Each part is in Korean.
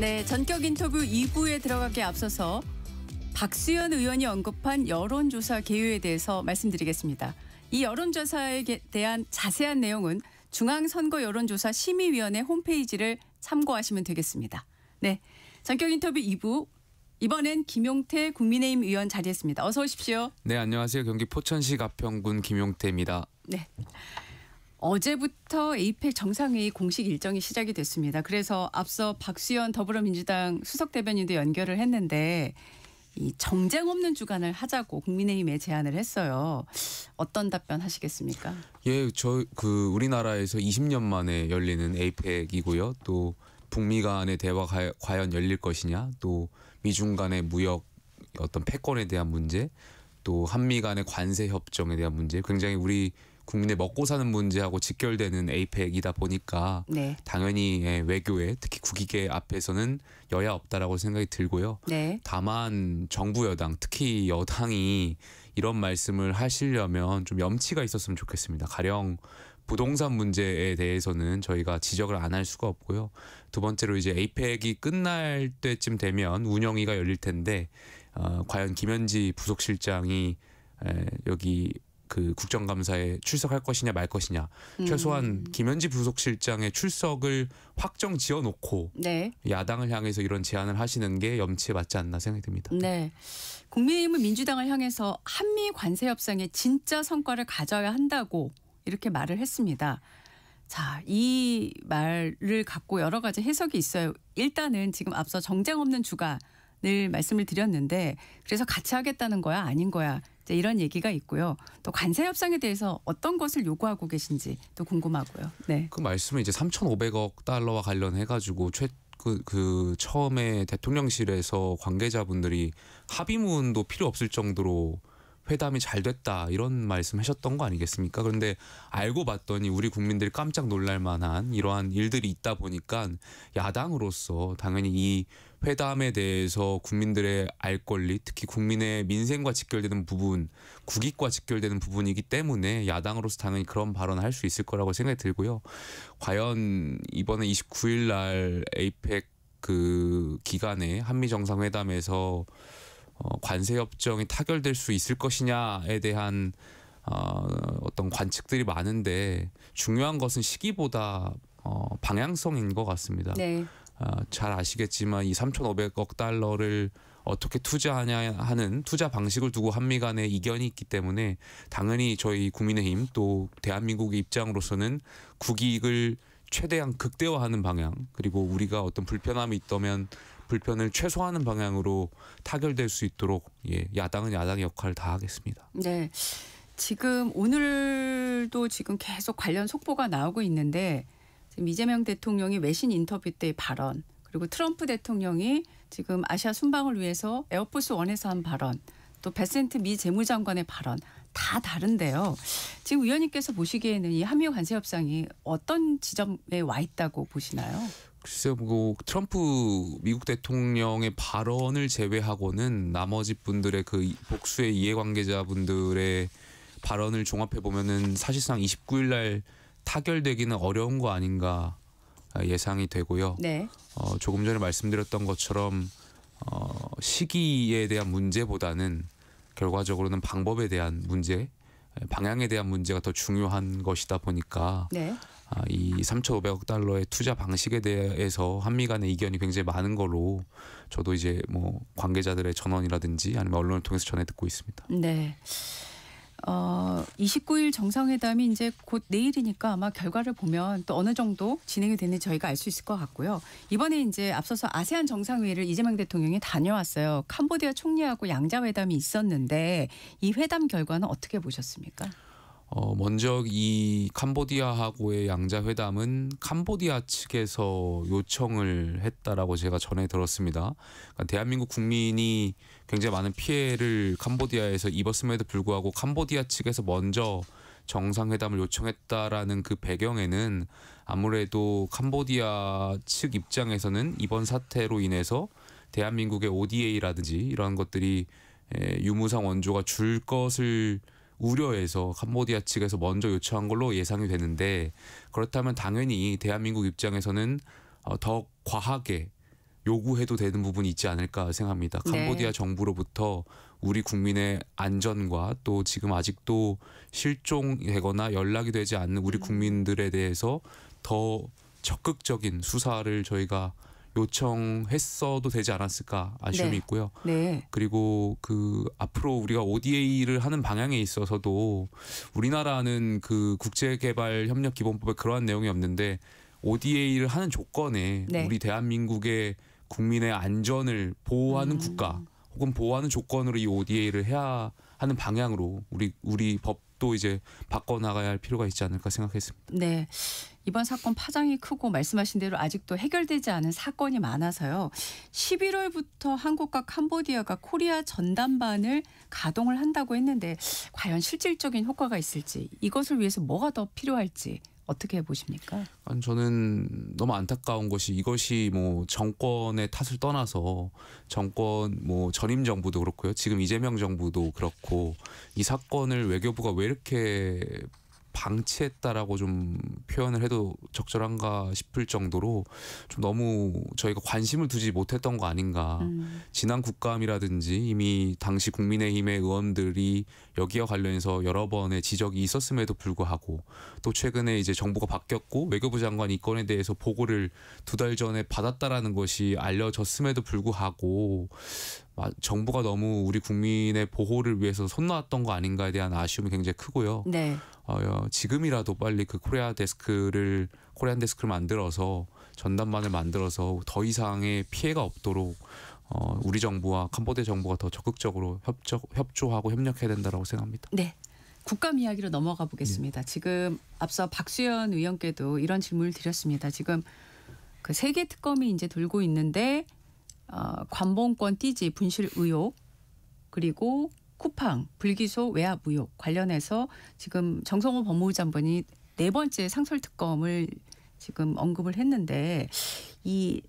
네, 전격 인터뷰 2부에 들어가기에 앞서서 박수현 의원이 언급한 여론조사 개요에 대해서 말씀드리겠습니다. 이 여론조사에 대한 자세한 내용은 중앙선거 여론조사 심의위원회 홈페이지를 참고하시면 되겠습니다. 네, 전격 인터뷰 2부. 이번엔 김용태 국민의힘 의원 자리했습니다. 어서 오십시오. 네, 안녕하세요. 경기 포천시 가평군 김용태입니다. 네. 어제부터 에이펙 정상회의 공식 일정이 시작이 됐습니다. 그래서 앞서 박수현 더불어민주당 수석대변인도 연결을 했는데 이 정쟁 없는 주간을 하자고 국민의힘에 제안을 했어요. 어떤 답변 하시겠습니까? 예, 우리나라에서 20년 만에 열리는 에이펙이고요. 또 북미 간의 대화가 과연 열릴 것이냐, 또 미중 간의 무역 어떤 패권에 대한 문제, 또 한미 간의 관세 협정에 대한 문제, 굉장히 우리 국민의 먹고 사는 문제하고 직결되는 에이펙이다 보니까 네. 당연히 외교에 특히 국익의 앞에서는 여야 없다라고 생각이 들고요. 네. 다만 정부 여당 특히 여당이 이런 말씀을 하시려면 좀 염치가 있었으면 좋겠습니다. 가령 부동산 문제에 대해서는 저희가 지적을 안 할 수가 없고요. 두 번째로 이제 에이펙이 끝날 때쯤 되면 운영위가 열릴 텐데 과연 김현지 부속실장이 여기 그 국정감사에 출석할 것이냐 말 것이냐. 최소한 김현지 부속실장의 출석을 확정 지어놓고 네. 야당을 향해서 이런 제안을 하시는 게 염치에 맞지 않나 생각이 듭니다. 네. 국민의힘은 민주당을 향해서 한미 관세 협상에 진짜 성과를 가져야 한다고 이렇게 말을 했습니다. 자, 이 말을 갖고 여러 가지 해석이 있어요. 일단은 지금 앞서 정쟁 없는 주간을 말씀을 드렸는데 그래서 같이 하겠다는 거야 아닌 거야 이런 얘기가 있고요. 또 관세 협상에 대해서 어떤 것을 요구하고 계신지 또 궁금하고요. 네. 그 말씀은 이제 3,500억 달러와 관련해 가지고 처음에 대통령실에서 관계자분들이 합의문도 필요 없을 정도로 회담이 잘 됐다 이런 말씀하셨던 거 아니겠습니까? 그런데 알고 봤더니 우리 국민들이 깜짝 놀랄 만한 이러한 일들이 있다 보니까 야당으로서 당연히 이 회담에 대해서 국민들의 알 권리, 특히 국민의 민생과 직결되는 부분, 국익과 직결되는 부분이기 때문에 야당으로서 당연히 그런 발언을 할 수 있을 거라고 생각이 들고요. 과연 이번에 29일 날 에이펙 그 기간에 한미 정상회담에서 관세 협정이 타결될 수 있을 것이냐에 대한 어떤 관측들이 많은데 중요한 것은 시기보다 방향성인 것 같습니다. 네. 잘 아시겠지만 이 3,500억 달러를 어떻게 투자하냐 하는 투자 방식을 두고 한미 간에 이견이 있기 때문에 당연히 저희 국민의힘 또 대한민국의 입장으로서는 국익을 최대한 극대화하는 방향, 그리고 우리가 어떤 불편함이 있다면 불편을 최소화하는 방향으로 타결될 수 있도록 야당은 야당의 역할을 다 하겠습니다. 네. 지금 오늘도 지금 계속 관련 속보가 나오고 있는데 지금 이재명 대통령이 외신 인터뷰 때의 발언, 그리고 트럼프 대통령이 지금 아시아 순방을 위해서 에어포스 1에서 한 발언, 또 베센트 미 재무장관의 발언 다 다른데요. 지금 의원님께서 보시기에는 이 한미 관세 협상이 어떤 지점에 와 있다고 보시나요? 글쎄요, 트럼프 미국 대통령의 발언을 제외하고는 나머지 분들의 그 복수의 이해관계자분들의 발언을 종합해 보면은 사실상 29일 날 타결되기는 어려운 거 아닌가 예상이 되고요. 네. 조금 전에 말씀드렸던 것처럼 시기에 대한 문제보다는 결과적으로는 방법에 대한 문제, 방향에 대한 문제가 더 중요한 것이다 보니까 네. 이 3,500억 달러의 투자 방식에 대해서 한미 간의 이견이 굉장히 많은 걸로 저도 이제 뭐 관계자들의 전언이라든지 아니면 언론을 통해서 전해 듣고 있습니다. 네. 29일 정상회담이 이제 곧 내일이니까 아마 결과를 보면 또 어느 정도 진행이 되는지 저희가 알 수 있을 것 같고요. 이번에 이제 앞서서 아세안 정상회의를 이재명 대통령이 다녀왔어요. 캄보디아 총리하고 양자회담이 있었는데 이 회담 결과는 어떻게 보셨습니까? 먼저 이 캄보디아하고의 양자회담은 캄보디아 측에서 요청을 했다라고 제가 전해 들었습니다. 그러니까 대한민국 국민이 굉장히 많은 피해를 캄보디아에서 입었음에도 불구하고 캄보디아 측에서 먼저 정상회담을 요청했다라는 그 배경에는 아무래도 캄보디아 측 입장에서는 이번 사태로 인해서 대한민국의 ODA라든지 이러한 것들이 유무상 원조가 줄 것을 우려해서 캄보디아 측에서 먼저 요청한 걸로 예상이 되는데, 그렇다면 당연히 대한민국 입장에서는 더 과하게 요구해도 되는 부분이 있지 않을까 생각합니다. 네. 캄보디아 정부로부터 우리 국민의 안전과 또 지금 아직도 실종되거나 연락이 되지 않는 우리 국민들에 대해서 더 적극적인 수사를 저희가 요청했어도 되지 않았을까 아쉬움이 네. 있고요. 네. 그리고 그 앞으로 우리가 ODA를 하는 방향에 있어서도 우리나라는 그 국제개발협력기본법에 그러한 내용이 없는데 ODA를 하는 조건에 네. 우리 대한민국의 국민의 안전을 보호하는 국가 혹은 보호하는 조건으로 이 ODA를 해야 하는 방향으로 우리 법도 이제 바꿔나가야 할 필요가 있지 않을까 생각했습니다. 네. 이번 사건 파장이 크고 말씀하신 대로 아직도 해결되지 않은 사건이 많아서요. 11월부터 한국과 캄보디아가 코리아 전담반을 가동을 한다고 했는데 과연 실질적인 효과가 있을지 이것을 위해서 뭐가 더 필요할지 어떻게 보십니까? 아니, 저는 너무 안타까운 것이 이것이 뭐 정권의 탓을 떠나서 정권 뭐 전임 정부도 그렇고요. 지금 이재명 정부도 그렇고 이 사건을 외교부가 왜 이렇게 방치했다라고 좀 표현을 해도 적절한가 싶을 정도로 좀 너무 저희가 관심을 두지 못했던 거 아닌가. 지난 국감이라든지 이미 당시 국민의힘의 의원들이 여기와 관련해서 여러 번의 지적이 있었음에도 불구하고 또 최근에 이제 정부가 바뀌었고 외교부 장관이 이 건에 대해서 보고를 2달 전에 받았다라는 것이 알려졌음에도 불구하고 정부가 너무 우리 국민의 보호를 위해서 손 놨던 거 아닌가에 대한 아쉬움이 굉장히 크고요. 네. 지금이라도 빨리 그 코리안 데스크를 만들어서 전담반을 만들어서 더 이상의 피해가 없도록 우리 정부와 캄보디아 정부가 더 적극적으로 협조하고 협력해야 된다고 생각합니다. 네. 국감 이야기로 넘어가 보겠습니다. 지금 앞서 박수현 의원께도 이런 질문을 드렸습니다. 지금 그 3개 특검이 이제 돌고 있는데 관봉권 띠지 분실 의혹 그리고 쿠팡 불기소 외압 의혹 관련해서 지금 정성호 법무부 장관이 4번째 상설특검을 지금 언급을 했는데 이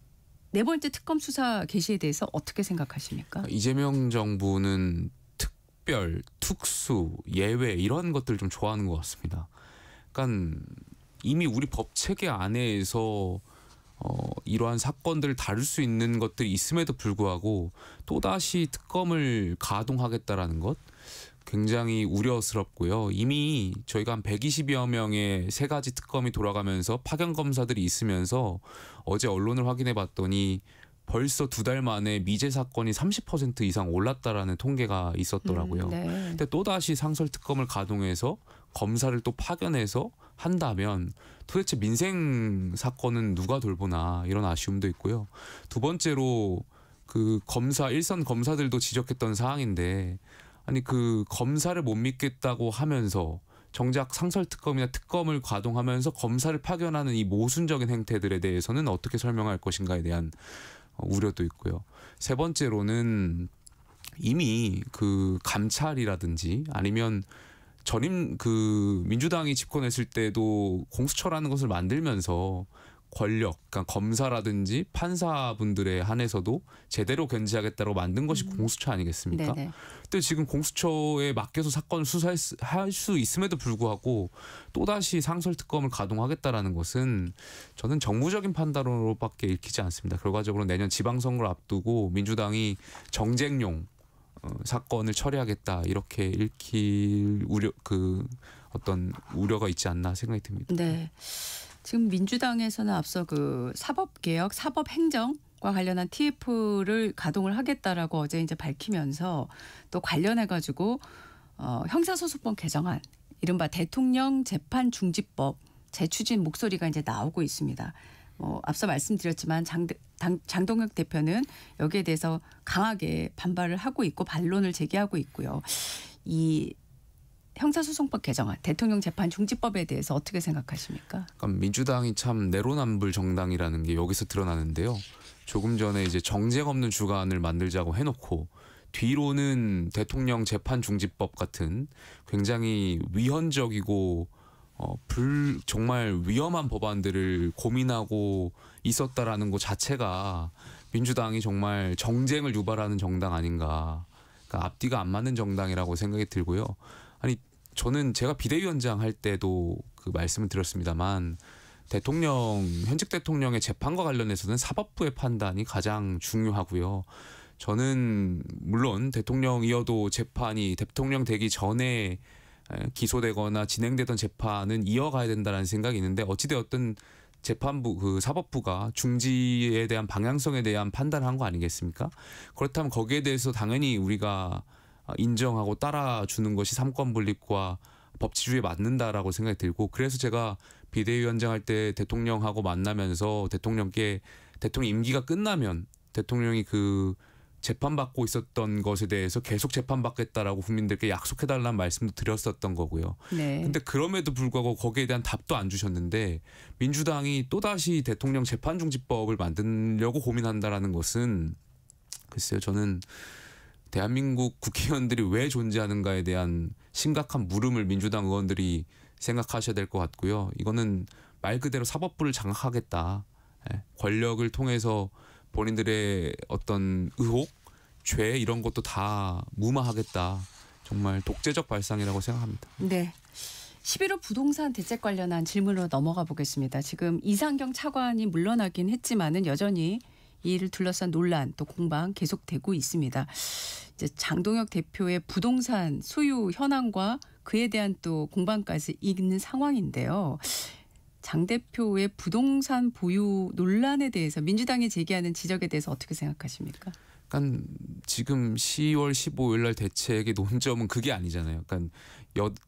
4번째 특검 수사 개시에 대해서 어떻게 생각하십니까? 이재명 정부는 특별, 특수, 예외 이런 것들 좀 좋아하는 것 같습니다. 그러니까 이미 우리 법 체계 안에서 이러한 사건들을 다룰 수 있는 것들이 있음에도 불구하고 또다시 특검을 가동하겠다라는 것 굉장히 우려스럽고요. 이미 저희가 한 120여 명의 3가지 특검이 돌아가면서 파견 검사들이 있으면서 어제 언론을 확인해 봤더니 벌써 2달 만에 미제 사건이 30% 이상 올랐다라는 통계가 있었더라고요. 네. 근데 또다시 상설 특검을 가동해서 검사를 또 파견해서 한다면 도대체 민생 사건은 누가 돌보나 이런 아쉬움도 있고요. 2번째로 그 일선 검사들도 지적했던 사항인데 아니 그 검사를 못 믿겠다고 하면서 정작 상설특검이나 특검을 가동하면서 검사를 파견하는 이 모순적인 행태들에 대해서는 어떻게 설명할 것인가에 대한 우려도 있고요. 3번째로는 이미 그 감찰이라든지 아니면 전임 그 민주당이 집권했을 때도 공수처라는 것을 만들면서 권력, 그러니까 검사라든지 판사분들에 한해서도 제대로 견제하겠다고 만든 것이 공수처 아니겠습니까? 네네. 근데 지금 공수처에 맡겨서 사건을 수사할 수 있음에도 불구하고 또다시 상설특검을 가동하겠다라는 것은 저는 정무적인 판단으로밖에 읽히지 않습니다. 결과적으로 내년 지방선거를 앞두고 민주당이 정쟁용 사건을 처리하겠다 이렇게 읽힐 어떤 우려가 있지 않나 생각이 듭니다. 네. 지금 민주당에서는 앞서 그 사법개혁, 사법행정과 관련한 TF를 가동을 하겠다라고 어제 이제 밝히면서 또 관련해 가지고 형사소송법 개정안, 이른바 대통령 재판 중지법 재추진 목소리가 이제 나오고 있습니다. 앞서 말씀드렸지만 장동혁 대표는 여기에 대해서 강하게 반발을 하고 있고 반론을 제기하고 있고요. 이 형사소송법 개정안, 대통령 재판 중지법에 대해서 어떻게 생각하십니까? 그러니까 민주당이 참 내로남불 정당이라는 게 여기서 드러나는데요. 조금 전에 이제 정쟁 없는 주간을 만들자고 해놓고 뒤로는 대통령 재판 중지법 같은 굉장히 위헌적이고 정말 위험한 법안들을 고민하고 있었다라는 것 자체가 민주당이 정말 정쟁을 유발하는 정당 아닌가. 그러니까 앞뒤가 안 맞는 정당이라고 생각이 들고요. 아니 저는 제가 비대위원장 할 때도 그 말씀을 드렸습니다만 현직 대통령의 재판과 관련해서는 사법부의 판단이 가장 중요하고요. 저는 물론 대통령이어도 재판이 대통령 되기 전에 기소되거나 진행되던 재판은 이어가야 된다는 생각이 있는데 어찌되었든 재판부 사법부가 중지에 대한 방향성에 대한 판단을 한 거 아니겠습니까? 그렇다면 거기에 대해서 당연히 우리가 인정하고 따라주는 것이 삼권 분립과 법치주의에 맞는다라고 생각이 들고 그래서 제가 비대위원장 할 때 대통령하고 만나면서 대통령께 대통령 임기가 끝나면 대통령이 재판받고 있었던 것에 대해서 계속 재판받겠다라고 국민들께 약속해달라는 말씀도 드렸었던 거고요. 네. 근데 그럼에도 불구하고 거기에 대한 답도 안 주셨는데 민주당이 또다시 대통령 재판중지법을 만들려고 고민한다라는 것은 글쎄요. 저는 대한민국 국회의원들이 왜 존재하는가에 대한 심각한 물음을 민주당 의원들이 생각하셔야 될 것 같고요. 이거는 말 그대로 사법부를 장악하겠다. 권력을 통해서 본인들의 어떤 의혹, 죄 이런 것도 다 무마하겠다. 정말 독재적 발상이라고 생각합니다. 네. 11호 부동산 대책 관련한 질문으로 넘어가 보겠습니다. 지금 이상경 차관이 물러나긴 했지만은 여전히 이 일을 둘러싼 논란 또 공방 계속되고 있습니다. 이제 장동혁 대표의 부동산 소유 현황과 그에 대한 또 공방까지 있는 상황인데요. 장 대표의 부동산 보유 논란에 대해서 민주당이 제기하는 지적에 대해서 어떻게 생각하십니까? 그러니까 지금 10월 15일 날 대책의 논점은 그게 아니잖아요. 그러니까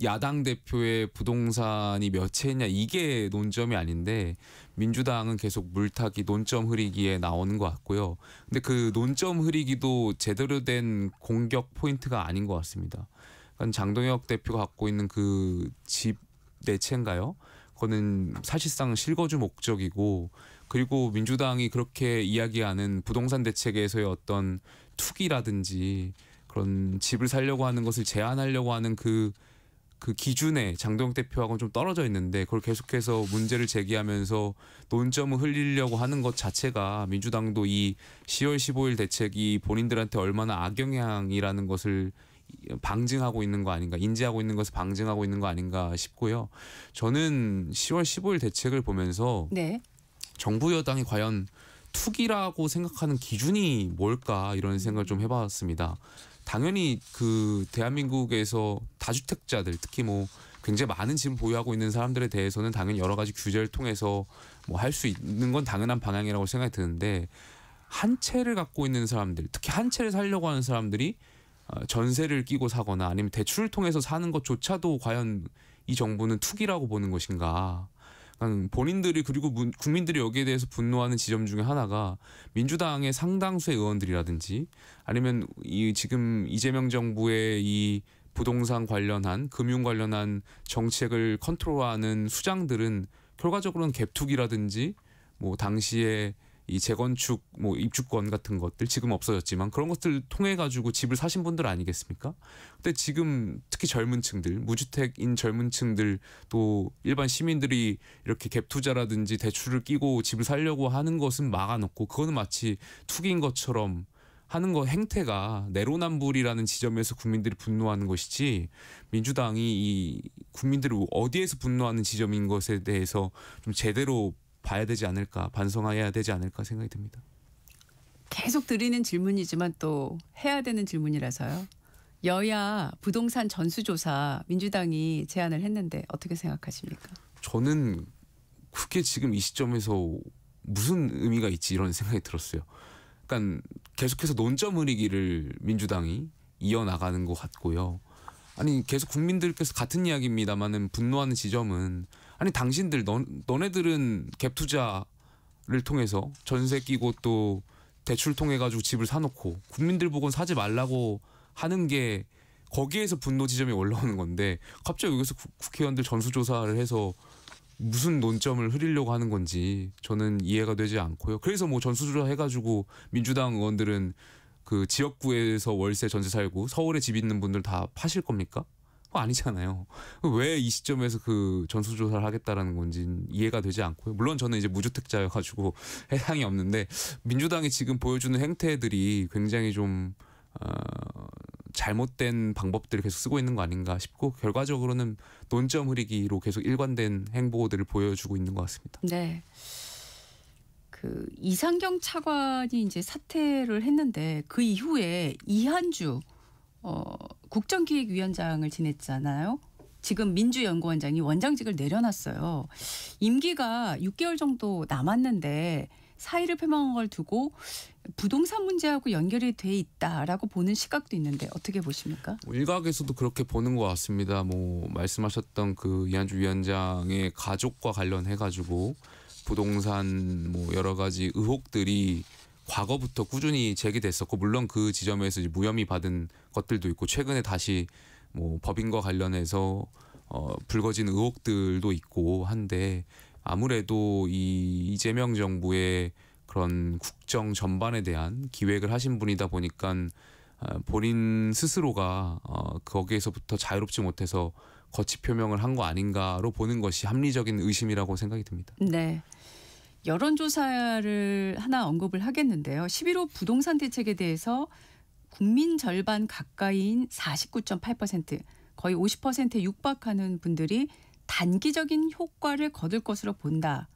야당 대표의 부동산이 몇 채냐 이게 논점이 아닌데 민주당은 계속 물타기 논점 흐리기에 나오는 것 같고요. 근데 그 논점 흐리기도 제대로 된 공격 포인트가 아닌 것 같습니다. 그러니까 장동혁 대표가 갖고 있는 그 집 네 채인가요? 그거는 사실상 실거주 목적이고 그리고 민주당이 그렇게 이야기하는 부동산 대책에서의 어떤 투기라든지 그런 집을 살려고 하는 것을 제한하려고 하는 그 기준에 장동혁 대표하고는 좀 떨어져 있는데 그걸 계속해서 문제를 제기하면서 논점을 흘리려고 하는 것 자체가 민주당도 이 10월 15일 대책이 본인들한테 얼마나 악영향이라는 것을 방증하고 있는 거 아닌가, 인지하고 있는 것을 방증하고 있는 거 아닌가 싶고요. 저는 10월 15일 대책을 보면서 네. 정부 여당이 과연 투기라고 생각하는 기준이 뭘까 이런 생각을 좀 해봤습니다. 당연히 대한민국에서 다주택자들 특히 굉장히 많은 집을 보유하고 있는 사람들에 대해서는 당연히 여러 가지 규제를 통해서 할 수 있는 건 당연한 방향이라고 생각이 드는데 한 채를 갖고 있는 사람들, 특히 한 채를 살려고 하는 사람들이 전세를 끼고 사거나 아니면 대출을 통해서 사는 것조차도 과연 이 정부는 투기라고 보는 것인가. 본인들이 그리고 국민들이 여기에 대해서 분노하는 지점 중에 하나가 민주당의 상당수의 의원들이라든지 아니면 지금 이재명 정부의 이 부동산 관련한 금융 관련한 정책을 컨트롤하는 수장들은 결과적으로는 갭투기라든지 당시에 이 재건축 입주권 같은 것들 지금 없어졌지만 그런 것들 통해 가지고 집을 사신 분들 아니겠습니까? 근데 지금 특히 젊은 층들, 무주택인 젊은 층들 또 일반 시민들이 이렇게 갭 투자라든지 대출을 끼고 집을 살려고 하는 것은 막아놓고 그거는 마치 투기인 것처럼 하는 거 행태가 내로남불이라는 지점에서 국민들이 분노하는 것이지 민주당이 이 국민들이 어디에서 분노하는 지점인 것에 대해서 좀 제대로 봐야 되지 않을까, 반성해야 되지 않을까 생각이 듭니다. 계속 드리는 질문이지만 또 해야 되는 질문이라서요. 여야 부동산 전수조사 민주당이 제안을 했는데 어떻게 생각하십니까? 저는 그게 지금 이 시점에서 무슨 의미가 있지 이런 생각이 들었어요. 그러니까 계속해서 논점 흐리기를 민주당이 이어나가는 것 같고요. 아니 계속 국민들께서 같은 이야기입니다만은 분노하는 지점은 아니 당신들 너네들은 갭 투자를 통해서 전세 끼고 또 대출 통해 가지고 집을 사놓고 국민들 보고는 사지 말라고 하는 게 거기에서 분노 지점이 올라오는 건데 갑자기 여기서 국회의원들 전수조사를 해서 무슨 논점을 흐리려고 하는 건지 저는 이해가 되지 않고요. 그래서 전수조사 해가지고 민주당 의원들은 그 지역구에서 월세 전세 살고 서울에 집 있는 분들 다 파실 겁니까? 그거 아니잖아요. 왜 이 시점에서 그 전수조사를 하겠다라는 건지 이해가 되지 않고요. 물론 저는 이제 무주택자여가지고 해당이 없는데 민주당이 지금 보여주는 행태들이 굉장히 좀 잘못된 방법들을 계속 쓰고 있는 거 아닌가 싶고 결과적으로는 논점 흐리기로 계속 일관된 행보들을 보여주고 있는 것 같습니다. 네. 그 이상경 차관이 이제 사퇴를 했는데 그 이후에 이한주 국정기획위원장을 지냈잖아요. 지금 민주연구원장이 원장직을 내려놨어요. 임기가 6개월 정도 남았는데 사의를 표명한 걸 두고 부동산 문제하고 연결이 돼 있다라고 보는 시각도 있는데 어떻게 보십니까? 일각에서도 그렇게 보는 것 같습니다. 뭐 말씀하셨던 그 이한주 위원장의 가족과 관련해가지고 부동산 뭐 여러 가지 의혹들이 과거부터 꾸준히 제기됐었고 물론 그 지점에서 이제 무혐의 받은 것들도 있고 최근에 다시 뭐 법인과 관련해서 불거진 의혹들도 있고 한데 아무래도 이 이재명 정부의 그런 국정 전반에 대한 기획을 하신 분이다 보니까 본인 스스로가 거기에서부터 자유롭지 못해서 거취 표명을 한 거 아닌가로 보는 것이 합리적인 의심이라고 생각이 듭니다. 네. 여론조사를 하나 언급을 하겠는데요. 11호 부동산 대책에 대해서 국민 절반 가까이인 49.8% 거의 50%에 육박하는 분들이 단기적인 효과를 거둘 것으로 본다는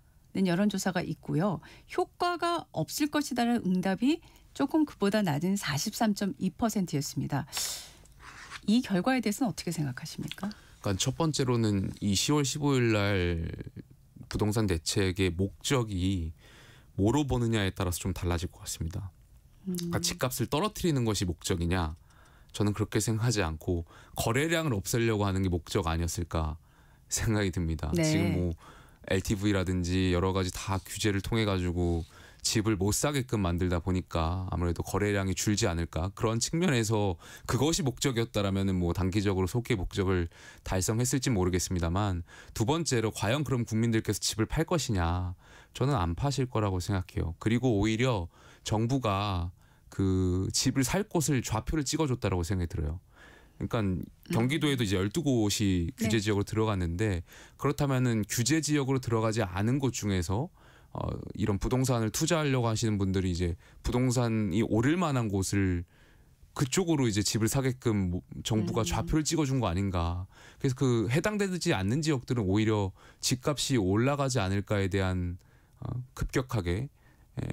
여론조사가 있고요. 효과가 없을 것이다라는 응답이 조금 그보다 낮은 43.2%였습니다. 이 결과에 대해서는 어떻게 생각하십니까? 그러니까 첫 번째로는 이 10월 15일 날 부동산 대책의 목적이 뭐로 보느냐에 따라서 좀 달라질 것 같습니다. 그러니까 집값을 떨어뜨리는 것이 목적이냐? 저는 그렇게 생각하지 않고 거래량을 없애려고 하는 게 목적 아니었을까 생각이 듭니다. 네. 지금 뭐 LTV라든지 여러 가지 다 규제를 통해 가지고 집을 못 사게끔 만들다 보니까 아무래도 거래량이 줄지 않을까 그런 측면에서 그것이 목적이었다라면은 뭐 단기적으로 소기의 목적을 달성했을지 모르겠습니다만 두 번째로 과연 그럼 국민들께서 집을 팔 것이냐 저는 안 파실 거라고 생각해요. 그리고 오히려 정부가 그 집을 살 곳을 좌표를 찍어줬다라고 생각이 들어요. 그러니까 경기도에도 이제 12곳이 규제 지역으로 들어갔는데 그렇다면은 규제 지역으로 들어가지 않은 곳 중에서 이런 부동산을 투자하려고 하시는 분들이 이제 부동산이 오를 만한 곳을 그쪽으로 이제 집을 사게끔 정부가 좌표를 찍어준 거 아닌가. 그래서 그 해당되지 않는 지역들은 오히려 집값이 올라가지 않을까에 대한 급격하게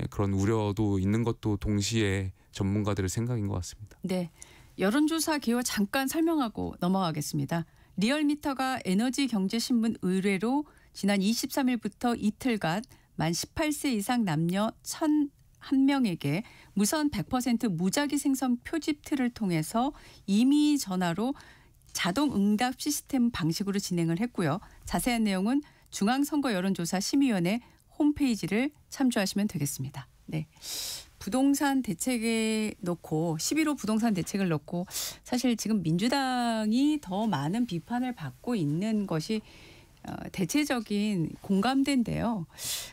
그런 우려도 있는 것도 동시에 전문가들의 생각인 것 같습니다. 네. 여론조사 개요 잠깐 설명하고 넘어가겠습니다. 리얼미터가 에너지경제신문 의뢰로 지난 23일부터 이틀간 만 18세 이상 남녀 1,001명에게 무선 100% 무작위 생성 표집틀을 통해서 임의 전화로 자동 응답 시스템 방식으로 진행을 했고요. 자세한 내용은 중앙선거 여론조사 심의위원회 홈페이지를 참조하시면 되겠습니다. 네. 부동산 대책에 놓고 11호 부동산 대책을 놓고 사실 지금 민주당이 더 많은 비판을 받고 있는 것이 대체적인 공감대인데요.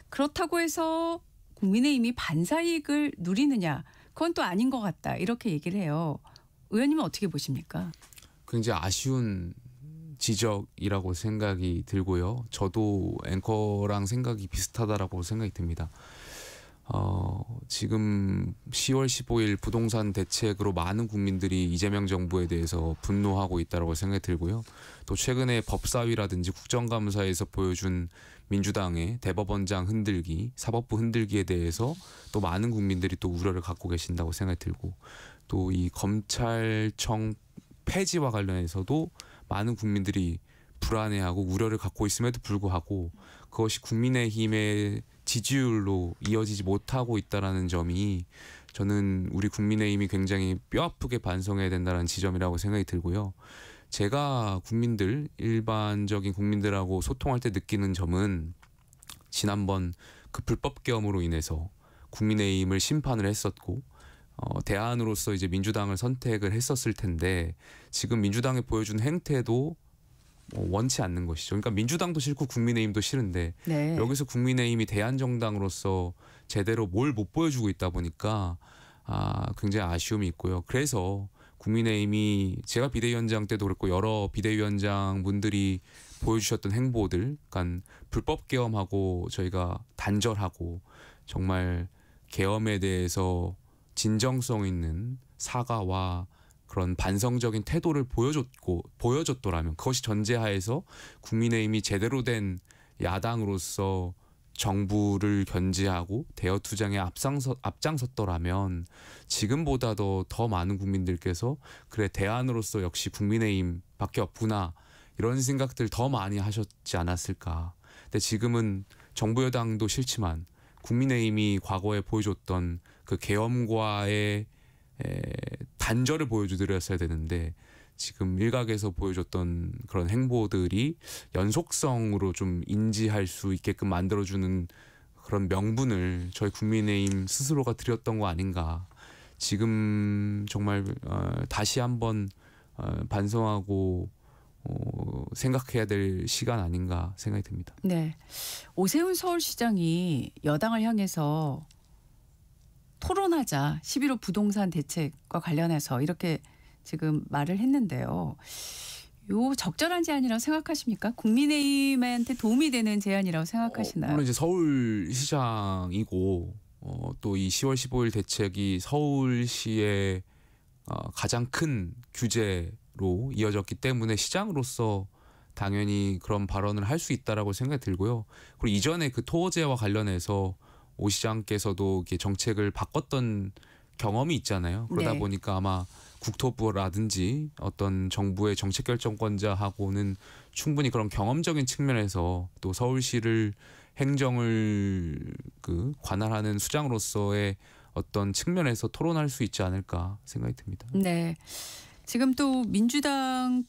그렇다고 해서 국민의힘이 반사이익을 누리느냐 그건 또 아닌 것 같다 이렇게 얘기를 해요. 의원님은 어떻게 보십니까? 굉장히 아쉬운 지적이라고 생각이 들고요. 저도 앵커랑 생각이 비슷하다라고 생각이 듭니다. 지금 10월 15일 부동산 대책으로 많은 국민들이 이재명 정부에 대해서 분노하고 있다고 생각이 들고요. 또 최근에 법사위라든지 국정감사에서 보여준 민주당의 대법원장 흔들기, 사법부 흔들기에 대해서 또 많은 국민들이 또 우려를 갖고 계신다고 생각이 들고 또 이 검찰청 폐지와 관련해서도 많은 국민들이 불안해하고 우려를 갖고 있음에도 불구하고 그것이 국민의힘의 지지율로 이어지지 못하고 있다는 점이 저는 우리 국민의힘이 굉장히 뼈아프게 반성해야 된다는 지점이라고 생각이 들고요. 제가 일반적인 국민들하고 소통할 때 느끼는 점은 지난번 그 불법 계엄으로 인해서 국민의힘을 심판을 했었고 대안으로서 이제 민주당을 선택을 했었을 텐데 지금 민주당이 보여준 행태도 원치 않는 것이죠. 그러니까 민주당도 싫고 국민의힘도 싫은데 네. 여기서 국민의힘이 대안정당으로서 제대로 뭘 못 보여주고 있다 보니까 굉장히 아쉬움이 있고요. 그래서 국민의힘이 제가 비대위원장 때도 그렇고 여러 비대위원장 분들이 보여주셨던 행보들, 그러니까 불법 계엄하고 저희가 단절하고 정말 계엄에 대해서 진정성 있는 사과와 그런 반성적인 태도를 보여줬더라면 그것이 전제하에서 국민의힘이 제대로 된 야당으로서 정부를 견제하고 대여 투쟁에 앞장섰더라면 지금보다도 더 많은 국민들께서 그래 대안으로서 역시 국민의힘밖에 없구나 이런 생각들 더 많이 하셨지 않았을까. 근데 지금은 정부 여당도 싫지만 국민의힘이 과거에 보여줬던 그 계엄과의 단절을 보여드렸어야 되는데 지금 일각에서 보여줬던 그런 행보들이 연속성으로 좀 인지할 수 있게끔 만들어주는 그런 명분을 저희 국민의힘 스스로가 드렸던 거 아닌가. 지금 정말 다시 한번 반성하고 생각해야 될 시간 아닌가 생각이 듭니다. 네. 오세훈 서울시장이 여당을 향해서 토론하자 11호 부동산 대책과 관련해서 이렇게 지금 말을 했는데요. 요 적절한 제안이라고 생각하십니까? 국민의힘한테 도움이 되는 제안이라고 생각하시나요? 물론 이제 서울시장이고 또 이 10월 15일 대책이 서울시의 가장 큰 규제로 이어졌기 때문에 시장으로서 당연히 그런 발언을 할 수 있다라고 생각이 들고요. 그리고 이전에 그 토어제와 관련해서 오 시장께서도 이렇게 정책을 바꿨던 경험이 있잖아요. 그러다 네. 보니까 아마 국토부라든지 어떤 정부의 정책 결정권자하고는 충분히 그런 경험적인 측면에서 또 서울시를 행정을 관할하는 수장으로서의 어떤 측면에서 토론할 수 있지 않을까 생각이 듭니다. 네. 지금 또 민주당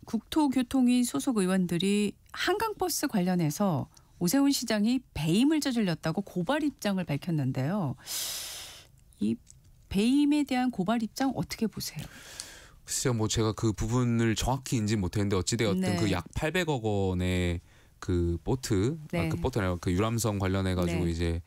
국토교통위 소속 의원들이 한강버스 관련해서 오세훈 시장이 배임을 저질렀다고 고발 입장을 밝혔는데요. 이 배임에 대한 고발 입장 어떻게 보세요? 글쎄요, 뭐 제가 그 부분을 정확히 인지 못했는데 어찌되었든 네. 그 약 800억 원의 그 보트, 네. 그 보트나 그 유람선 관련해 가지고 네. 이제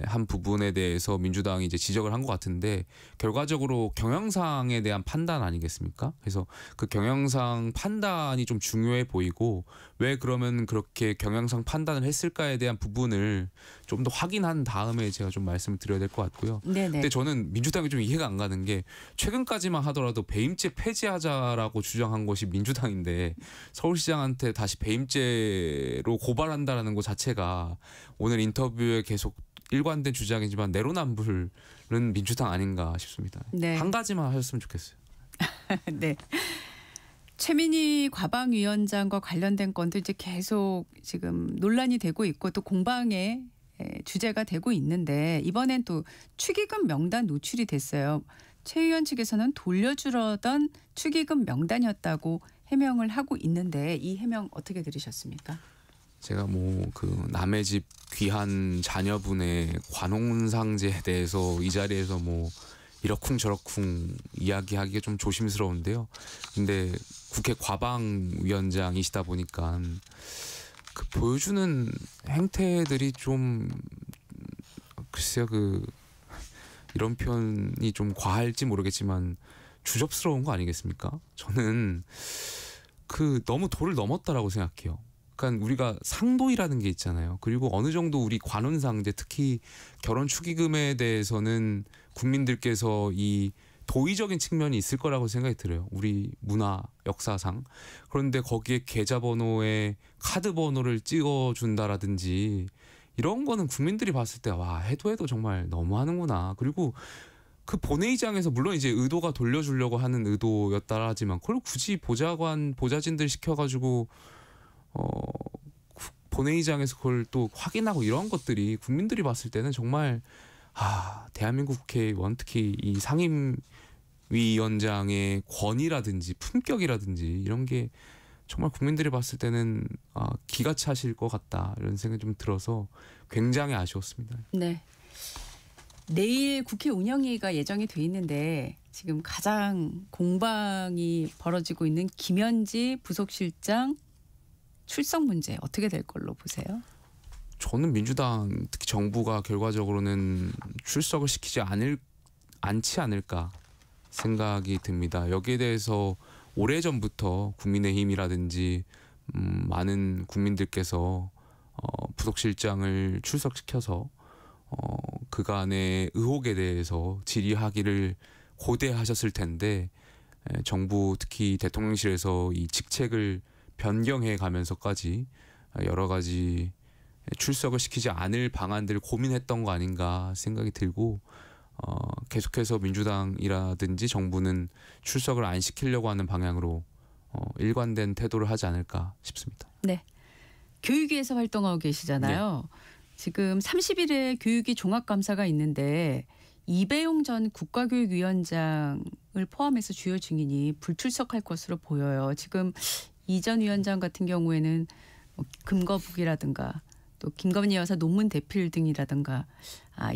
한 부분에 대해서 민주당이 이제 지적을 한 것 같은데 결과적으로 경영상에 대한 판단 아니겠습니까? 그래서 그 경영상 판단이 좀 중요해 보이고 왜 그러면 그렇게 경영상 판단을 했을까에 대한 부분을 좀 더 확인한 다음에 제가 좀 말씀을 드려야 될 것 같고요. 네네. 근데 저는 민주당이 좀 이해가 안 가는 게 최근까지만 하더라도 배임죄 폐지하자라고 주장한 것이 민주당인데 서울시장한테 다시 배임죄로 고발한다라는 것 자체가 오늘 인터뷰에 계속 일관된 주장이지만 내로남불은 민주당 아닌가 싶습니다. 네. 한 가지만 하셨으면 좋겠어요. 네. 최민희 과방위원장과 관련된 건도 이제 계속 지금 논란이 되고 있고 또 공방의 주제가 되고 있는데 이번엔 또 축의금 명단 노출이 됐어요. 최 의원 측에서는 돌려주려던 축의금 명단이었다고 해명을 하고 있는데 이 해명 어떻게 들으셨습니까? 제가 뭐 그 남의 집 귀한 자녀분의 관혼상제에 대해서 이 자리에서 뭐 이러쿵 저러쿵 이야기하기가 좀 조심스러운데요. 근데 국회 과방위원장이시다 보니까 그 보여주는 행태들이 좀 글쎄요 이런 표현이 좀 과할지 모르겠지만 주접스러운 거 아니겠습니까? 저는 너무 도를 넘었다라고 생각해요. 그러니까 우리가 상도이라는 게 있잖아요. 그리고 어느 정도 우리 관혼상제 특히 결혼 축의금에 대해서는 국민들께서 이 도의적인 측면이 있을 거라고 생각이 들어요. 우리 문화 역사상. 그런데 거기에 계좌번호에 카드번호를 찍어준다라든지 이런 거는 국민들이 봤을 때 와 해도 정말 너무하는구나. 그리고 그 본회의장에서 물론 이제 의도가 돌려주려고 하는 의도였다라지만 그걸 굳이 보좌진들 시켜가지고 본회의장에서 그걸 또 확인하고 이런 것들이 국민들이 봤을 때는 정말 대한민국 국회의원 특히 이 상임위원장의 권위라든지 품격이라든지 이런 게 정말 국민들이 봤을 때는 기가 차실 것 같다 이런 생각이 좀 들어서 굉장히 아쉬웠습니다. 네. 내일 국회 운영위가 예정이 돼 있는데 지금 가장 공방이 벌어지고 있는 김현지 부속실장 출석 문제 어떻게 될 걸로 보세요? 저는 민주당 특히 정부가 결과적으로는 출석을 시키지 않지 않을까 생각이 듭니다. 여기에 대해서 오래전부터 국민의힘이라든지 많은 국민들께서 부속실장을 출석시켜서 그간의 의혹에 대해서 질의하기를 고대하셨을 텐데 정부 특히 대통령실에서 이 직책을 변경해 가면서까지 여러 가지 출석을 시키지 않을 방안들을 고민했던 거 아닌가 생각이 들고 계속해서 민주당이라든지 정부는 출석을 안 시키려고 하는 방향으로 일관된 태도를 하지 않을까 싶습니다. 네. 교육위에서 활동하고 계시잖아요. 네. 지금 30일에 교육위 종합감사가 있는데 이배용 전 국가교육위원장을 포함해서 주요 증인이 불출석할 것으로 보여요. 지금 이 전 위원장 같은 경우에는 금거북이라든가 또 김건희 여사 논문 대필 등이라든가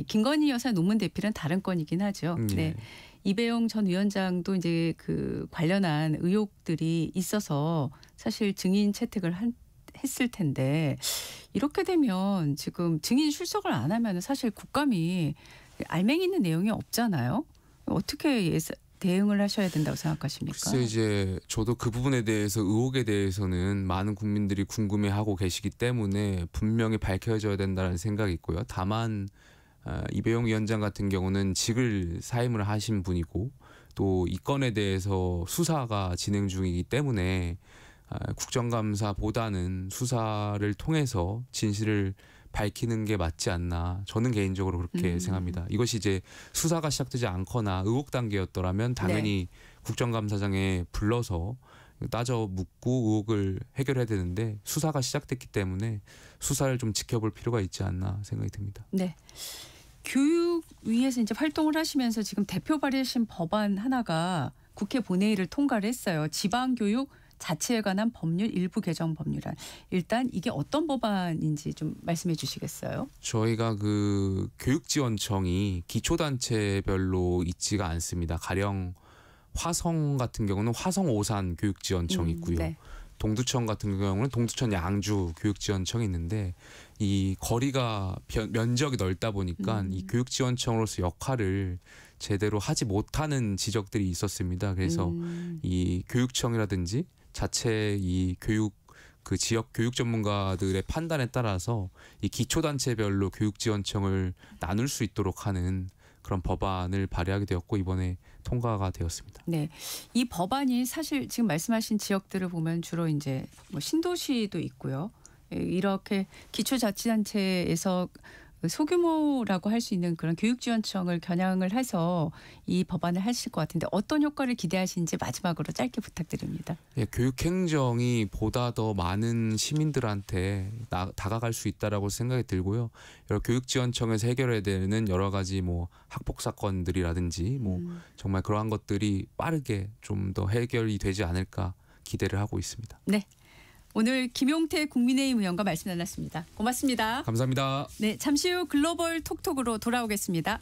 김건희 여사 논문 대필은 다른 건이긴 하죠. 네. 이배용 전 위원장도 이제 그 관련한 의혹들이 있어서 사실 증인 채택을 했을 텐데 이렇게 되면 지금 증인 출석을 안 하면 사실 국감이 알맹이 있는 내용이 없잖아요. 어떻게 대응을 하셔야 된다고 생각하십니까? 글쎄 이제 저도 그 부분에 대해서 의혹에 대해서는 많은 국민들이 궁금해하고 계시기 때문에 분명히 밝혀져야 된다는 생각이 있고요. 다만 이배용 위원장 같은 경우는 직을 사임을 하신 분이고 또 이 건에 대해서 수사가 진행 중이기 때문에 국정감사보다는 수사를 통해서 진실을 밝히는 게 맞지 않나 저는 개인적으로 그렇게 생각합니다. 이것이 이제 수사가 시작되지 않거나 의혹 단계였더라면 당연히 국정감사장에 불러서 따져 묻고 의혹을 해결해야 되는데 수사가 시작됐기 때문에 수사를 좀 지켜볼 필요가 있지 않나 생각이 듭니다. 네. 교육위에서 이제 활동을 하시면서 지금 대표 발의하신 법안 하나가 국회 본회의를 통과를 했어요. 지방교육 자치에 관한 법률 일부 개정 법률안. 일단 이게 어떤 법안인지 좀 말씀해 주시겠어요? 저희가 그 교육지원청이 기초단체별로 있지가 않습니다. 가령 화성 같은 경우는 화성 오산 교육지원청이 있고요. 네. 동두천 같은 경우는 동두천 양주 교육지원청이 있는데 이 거리가 면적이 넓다 보니까 이 교육지원청으로서 역할을 제대로 하지 못하는 지적들이 있었습니다. 그래서 이 교육청이라든지 자체 이 교육 그 지역 교육 전문가들의 판단에 따라서 이 기초단체별로 교육지원청을 나눌 수 있도록 하는 그런 법안을 발의하게 되었고 이번에 통과가 되었습니다. 네, 이 법안이 사실 지금 말씀하신 지역들을 보면 주로 이제 뭐 신도시도 있고요. 이렇게 기초자치단체에서 소규모라고 할 수 있는 그런 교육지원청을 겨냥을 해서 이 법안을 하실 것 같은데 어떤 효과를 기대하시는지 마지막으로 짧게 부탁드립니다. 네, 교육행정이 보다 더 많은 시민들한테 다가갈 수 있다라고 생각이 들고요. 여러 교육지원청에서 해결해야 되는 여러 가지 뭐 학폭 사건들이라든지 뭐 정말 그러한 것들이 빠르게 좀 더 해결이 되지 않을까 기대를 하고 있습니다. 네. 오늘 김용태 국민의힘 의원과 말씀 나눴습니다. 고맙습니다. 감사합니다. 네, 잠시 후 글로벌 톡톡으로 돌아오겠습니다.